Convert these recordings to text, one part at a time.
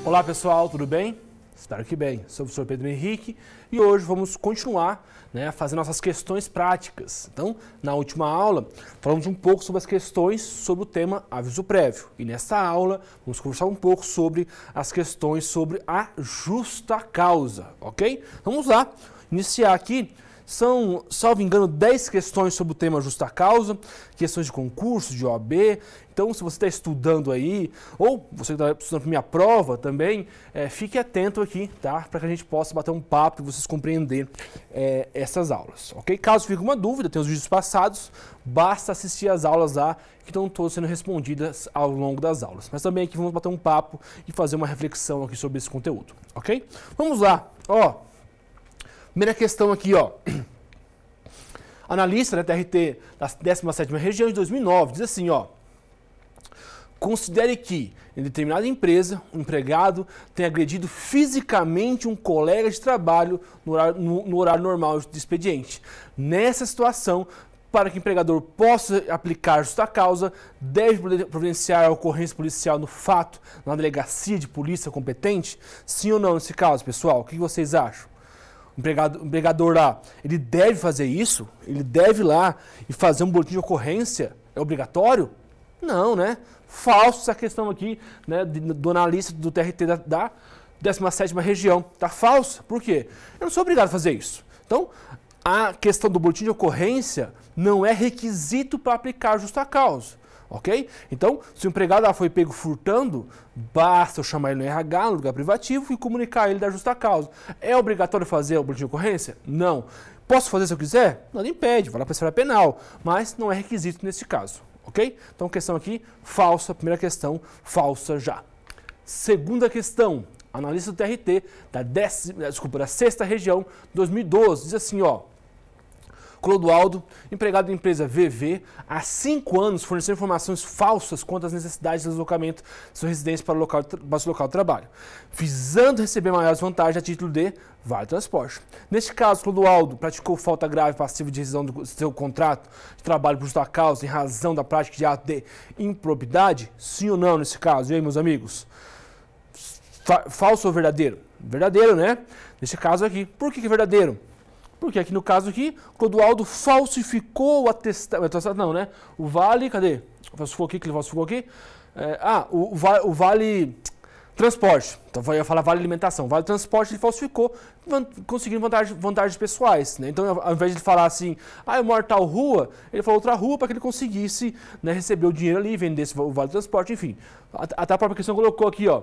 Olá pessoal, tudo bem? Espero que bem. Sou o professor Pedro Henrique e hoje vamos continuar fazendo nossas questões práticas. Então, na última aula, falamos um pouco sobre as questões sobre o tema aviso prévio. E nesta aula, vamos conversar um pouco sobre as questões sobre a justa causa, ok? Vamos lá, iniciar aqui. São, salvo engano, 10 questões sobre o tema justa causa, questões de concurso, de OAB. Então, se você está estudando aí, ou você está estudando para minha prova também, fique atento aqui, tá? Para que a gente possa bater um papo e vocês compreenderem essas aulas, ok? Caso fique uma dúvida, tem os vídeos passados, basta assistir as aulas lá, que estão todas sendo respondidas ao longo das aulas. Mas também aqui vamos bater um papo e fazer uma reflexão aqui sobre esse conteúdo, ok? Vamos lá, ó. Primeira questão aqui, ó. Analista, TRT da 17ª região de 2009, diz assim, ó. Considere que, em determinada empresa, um empregado tenha agredido fisicamente um colega de trabalho no horário normal de expediente. Nessa situação, para que o empregador possa aplicar justa causa, deve providenciar a ocorrência policial no fato na delegacia de polícia competente? Sim ou não nesse caso, pessoal? O que vocês acham? O empregador lá, ele deve fazer isso? Ele deve ir lá e fazer um boletim de ocorrência? É obrigatório? Não, né? Falso essa questão aqui, né, do analista do TRT da 17ª região. Tá falsa. Por quê? Eu não sou obrigado a fazer isso. Então, a questão do boletim de ocorrência não é requisito para aplicar a justa causa. Ok? Então, se o empregado foi pego furtando, basta eu chamar ele no RH, no lugar privativo, e comunicar ele da justa causa. É obrigatório fazer o boletim de ocorrência? Não. Posso fazer se eu quiser? Nada impede, vai lá para a esfera penal, mas não é requisito nesse caso. Ok? Então, questão aqui, falsa. Primeira questão, falsa já. Segunda questão, analista do TRT da 6ª região, 2012, diz assim, ó. Clodoaldo, empregado da empresa VV, há 5 anos forneceu informações falsas quanto às necessidades de deslocamento de sua residência para o local de trabalho, visando receber maiores vantagens a título de vale transporte. Neste caso, Clodoaldo praticou falta grave passiva de rescisão do seu contrato de trabalho por justa causa em razão da prática de ato de improbidade? Sim ou não nesse caso? E aí, meus amigos? Falso ou verdadeiro? Verdadeiro, né? Nesse caso aqui. Por que é verdadeiro? Porque aqui no caso aqui, Clodoaldo falsificou o atestado, não, né? O vale, cadê? Falsificou aqui, que ele falsificou aqui? O vale transporte, então eu ia falar vale alimentação, vale transporte ele falsificou, conseguindo vantagens pessoais, né? Então ao invés de ele falar assim, eu moro tal rua, ele falou outra rua para que ele conseguisse, né, receber o dinheiro ali, vendesse o vale transporte, enfim. Até a própria questão colocou aqui, ó.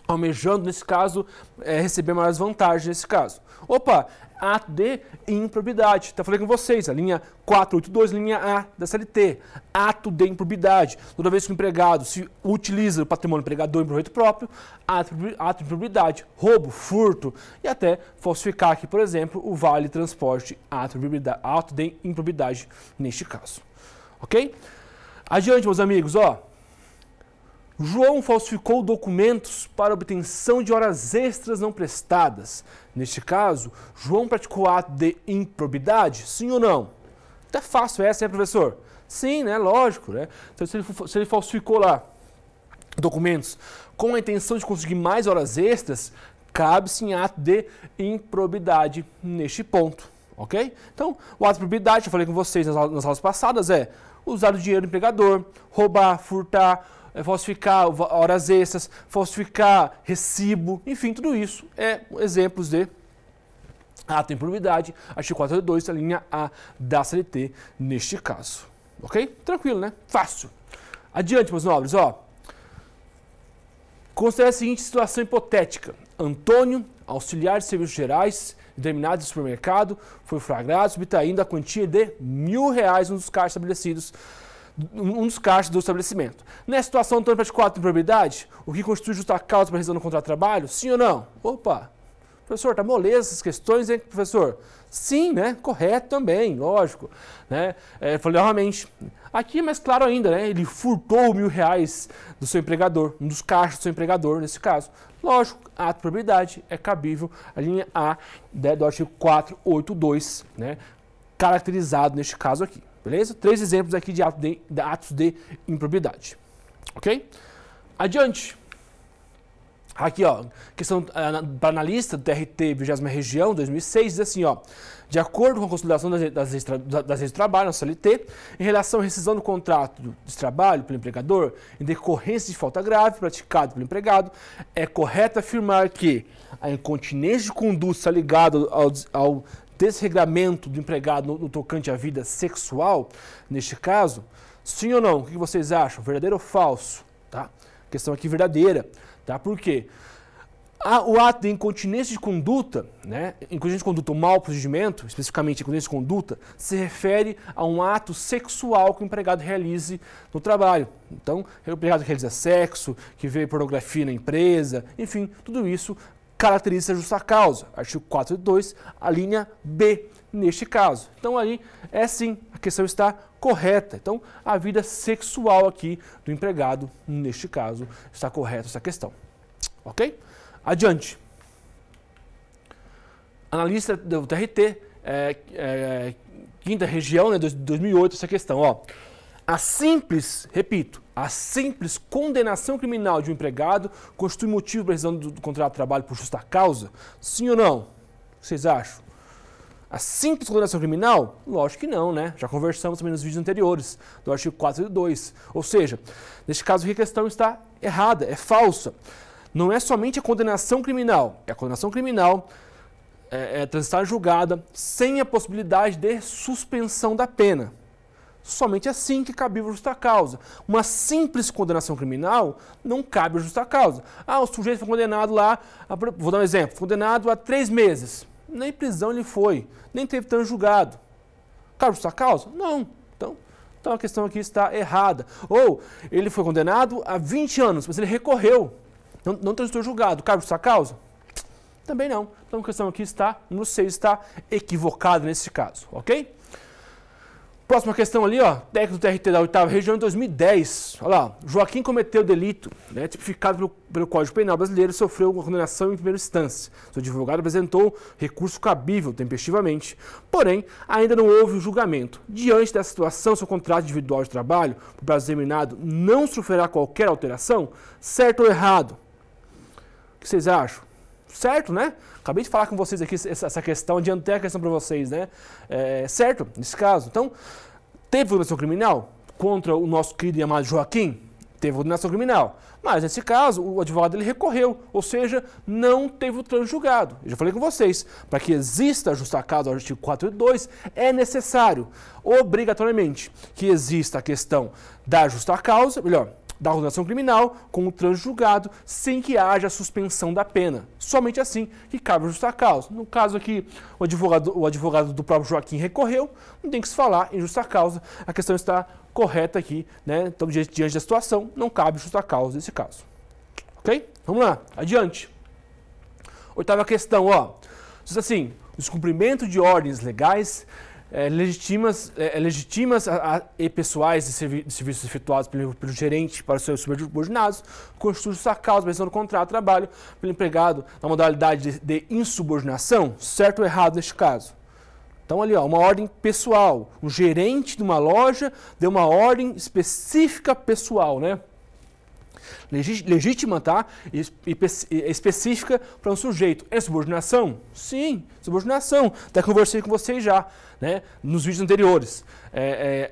Almejando, nesse caso, receber maiores vantagens nesse caso. Opa, ato de improbidade. Então, falei com vocês, a linha 482, linha A da CLT. Ato de improbidade. Toda vez que o empregado se utiliza o patrimônio do empregador em proveito próprio, ato de improbidade. Roubo, furto e até falsificar aqui, por exemplo, o vale transporte, ato de improbidade neste caso. Ok? Adiante, meus amigos, ó. João falsificou documentos para obtenção de horas extras não prestadas. Neste caso, João praticou ato de improbidade? Sim ou não? Tá fácil essa, né, professor? Sim, né? Lógico, né? Então, se ele falsificou lá documentos com a intenção de conseguir mais horas extras, cabe-se em ato de improbidade neste ponto, ok? Então, o ato de improbidade, eu falei com vocês nas aulas passadas, é usar o dinheiro do empregador, roubar, furtar, falsificar horas extras, falsificar recibo, enfim, tudo isso é exemplos de ato de improbidade, artigo 482, a linha A da CLT neste caso. Ok? Tranquilo, né? Fácil. Adiante, meus nobres, ó. Considere a seguinte situação hipotética. Antônio, auxiliar de serviços gerais, determinado de supermercado, foi flagrado subtraindo a quantia de R$1.000 nos caixas estabelecidos dos caixas do estabelecimento. Nessa situação, Antônio praticou ato de improbidade, o que constitui justa causa para rescisão no contrato de trabalho? Sim ou não? Opa! Professor, tá moleza essas questões, hein, professor? Sim, né? Correto também, lógico. Né? Falei novamente. Aqui é mais claro ainda, né? Ele furtou R$1.000 do seu empregador, um dos caixas do seu empregador, nesse caso. Lógico, ato de improbidade é cabível, a linha A do artigo 482, né? Caracterizado neste caso aqui. Beleza? 3 exemplos aqui de atos de improbidade. Ok? Adiante. Aqui, ó, questão para analista do TRT 20ª Região, 2006, diz assim, ó, de acordo com a consolidação das leis de trabalho, na CLT, em relação à rescisão do contrato de trabalho pelo empregador, em decorrência de falta grave praticada pelo empregado, é correto afirmar que a incontinência de conduta está ligada ao desregramento do empregado no tocante à vida sexual, neste caso? Sim ou não? O que vocês acham? Verdadeiro ou falso? Tá? Questão aqui verdadeira. Tá? Por quê? O ato de incontinência de conduta, né? Incontinência de conduta ou mau procedimento, especificamente incontinência de conduta, se refere a um ato sexual que o empregado realize no trabalho. Então, o empregado que realiza sexo, que vê pornografia na empresa, enfim, tudo isso caracteriza a justa causa. Artigo 4.2, a linha B, neste caso. Então, aí, é sim, a questão está correta. Então, a vida sexual aqui do empregado, neste caso, está correta essa questão. Ok? Adiante. Analista do TRT, 5ª Região, né, 2008, essa questão. Ó. A simples, repito, a simples condenação criminal de um empregado constitui motivo para a rescisão do contrato de trabalho por justa causa? Sim ou não? O que vocês acham? A simples condenação criminal? Lógico que não, né? Já conversamos também nos vídeos anteriores, do artigo 4.2. Ou seja, neste caso aqui a questão está errada, é falsa. Não é somente a condenação criminal, é a condenação criminal transitar julgada sem a possibilidade de suspensão da pena. Somente assim que cabível a justa causa. Uma simples condenação criminal não cabe a justa causa. Ah, o sujeito foi condenado lá, vou dar um exemplo, condenado a 3 meses. Nem prisão ele foi, nem teve tanto julgado. Cabe justa causa? Não. Então a questão aqui está errada. Ou ele foi condenado a 20 anos, mas ele recorreu. Não transitou julgado. Cabe justa causa? Também não. Então a questão aqui está, número 6, está equivocada nesse caso, ok? Próxima questão ali, ó, técnico do TRT da 8ª Região em 2010. Olha lá, Joaquim cometeu delito, né, tipificado pelo Código Penal brasileiro e sofreu uma condenação em primeira instância. Seu advogado apresentou recurso cabível tempestivamente, porém, ainda não houve o julgamento. Diante dessa situação, seu contrato individual de trabalho, por prazo determinado, não sofrerá qualquer alteração? Certo ou errado? O que vocês acham? Certo, né? Acabei de falar com vocês aqui essa questão, adiantei a questão para vocês, né? Certo, nesse caso. Então, teve condenação criminal contra o nosso querido e amado Joaquim? Teve condenação criminal. Mas, nesse caso, o advogado dele recorreu, ou seja, não teve o trânsito julgado. Eu já falei com vocês, para que exista a justa causa, o artigo 4.2, é necessário, obrigatoriamente, que exista a questão da justa causa, melhor, da condenação criminal com o trânsito julgado sem que haja suspensão da pena. Somente assim que cabe a justa causa. No caso aqui, o advogado do próprio Joaquim recorreu, não tem que se falar em justa causa, a questão está correta aqui, né? Então, diante da situação, não cabe justa causa nesse caso. Ok? Vamos lá, adiante. 8ª questão, ó. Diz assim, o descumprimento de ordens legais legitimas e pessoais de serviços efetuados pelo gerente para os seus subordinados constitui justa causa para rescisão do contrato de trabalho pelo empregado na modalidade de insubordinação, certo ou errado neste caso? Então ali, ó, uma ordem pessoal, um gerente de uma loja deu uma ordem específica pessoal, né? Legítima, tá? E específica para um sujeito. É subordinação? Sim, subordinação. Até conversei com vocês já, né? Nos vídeos anteriores.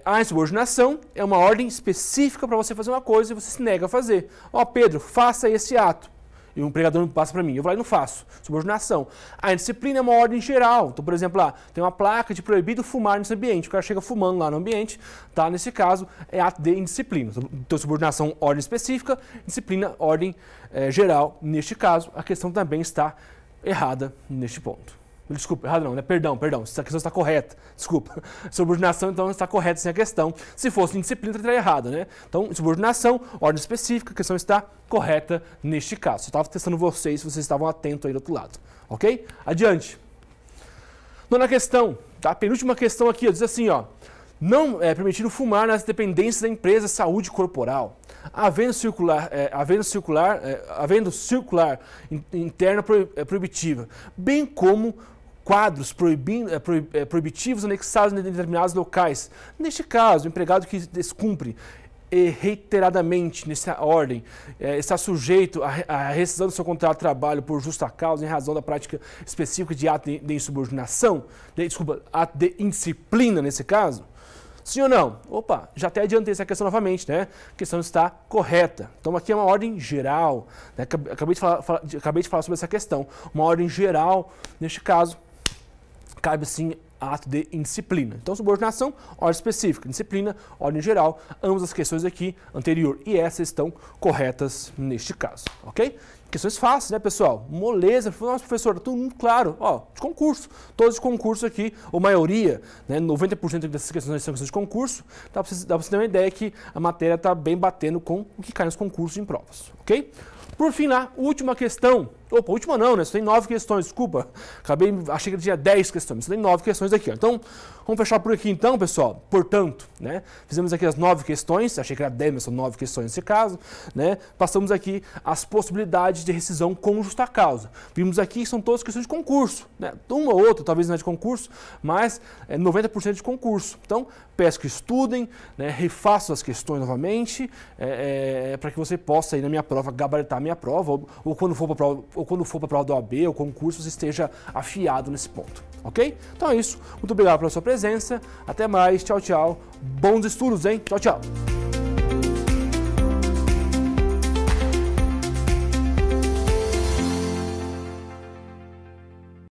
A insubordinação é uma ordem específica para você fazer uma coisa e você se nega a fazer. Ó, Pedro, faça esse ato. E o empregador passa para mim, eu vou lá e não faço. Subordinação. A indisciplina é uma ordem geral. Então, por exemplo, lá, tem uma placa de proibido fumar nesse ambiente. O cara chega fumando lá no ambiente, tá? Nesse caso, é ato de indisciplina. Então, subordinação, ordem específica, disciplina, ordem geral. Neste caso, a questão também está errada neste ponto. Desculpa, errado não, né? Perdão, essa questão está correta. Desculpa. Subordinação, então, está correta sem a questão. Se fosse indisciplina, estaria errada, né? Então, subordinação, ordem específica, a questão está correta neste caso. Eu estava testando vocês, se vocês estavam atentos aí do outro lado. Ok? Adiante. 9ª questão, tá? Penúltima questão aqui, ó, diz assim, ó. Não é permitido fumar nas dependências da empresa Saúde Corporal, havendo circular interna proibitiva, bem como quadros proibitivos anexados em determinados locais. Neste caso, o empregado que descumpre reiteradamente nessa ordem, está sujeito à rescisão do seu contrato de trabalho por justa causa em razão da prática específica de ato de insubordinação, ato de indisciplina nesse caso? Sim ou não? Opa, já até adiantei essa questão novamente, né? A questão está correta. Então aqui é uma ordem geral, né? Acabei de falar sobre essa questão. Uma ordem geral, neste caso, cabe sim ato de indisciplina. Então, subordinação, ordem específica, disciplina, ordem geral. Ambas as questões aqui, anterior e essa, estão corretas neste caso, ok? Questões fáceis, né, pessoal? Moleza. Nossa, professor, tudo muito claro. Ó, de concurso. Todos de concurso aqui, ou maioria, né, 90% dessas questões são questões de concurso. Dá pra você ter uma ideia que a matéria está bem batendo com o que cai nos concursos em provas, ok? Por fim, lá, última questão. Opa, última não, né? Só tem 9 questões, desculpa. Achei que tinha 10 questões, só tem 9 questões aqui, ó. Então, vamos fechar por aqui então, pessoal. Portanto, né? Fizemos aqui as 9 questões, achei que era 10, mas são 9 questões nesse caso, né? Passamos aqui as possibilidades de rescisão com justa causa. Vimos aqui que são todas questões de concurso, né? Uma ou outra, talvez não é de concurso, mas é 90% de concurso. Então, peço que estudem, né? Refaçam as questões novamente, para que você possa, aí na minha prova, gabaritar a minha prova, ou quando for para a prova da OAB ou concurso, você esteja afiado nesse ponto, ok? Então é isso. Muito obrigado pela sua presença. Até mais. Tchau, tchau. Bons estudos, hein? Tchau, tchau.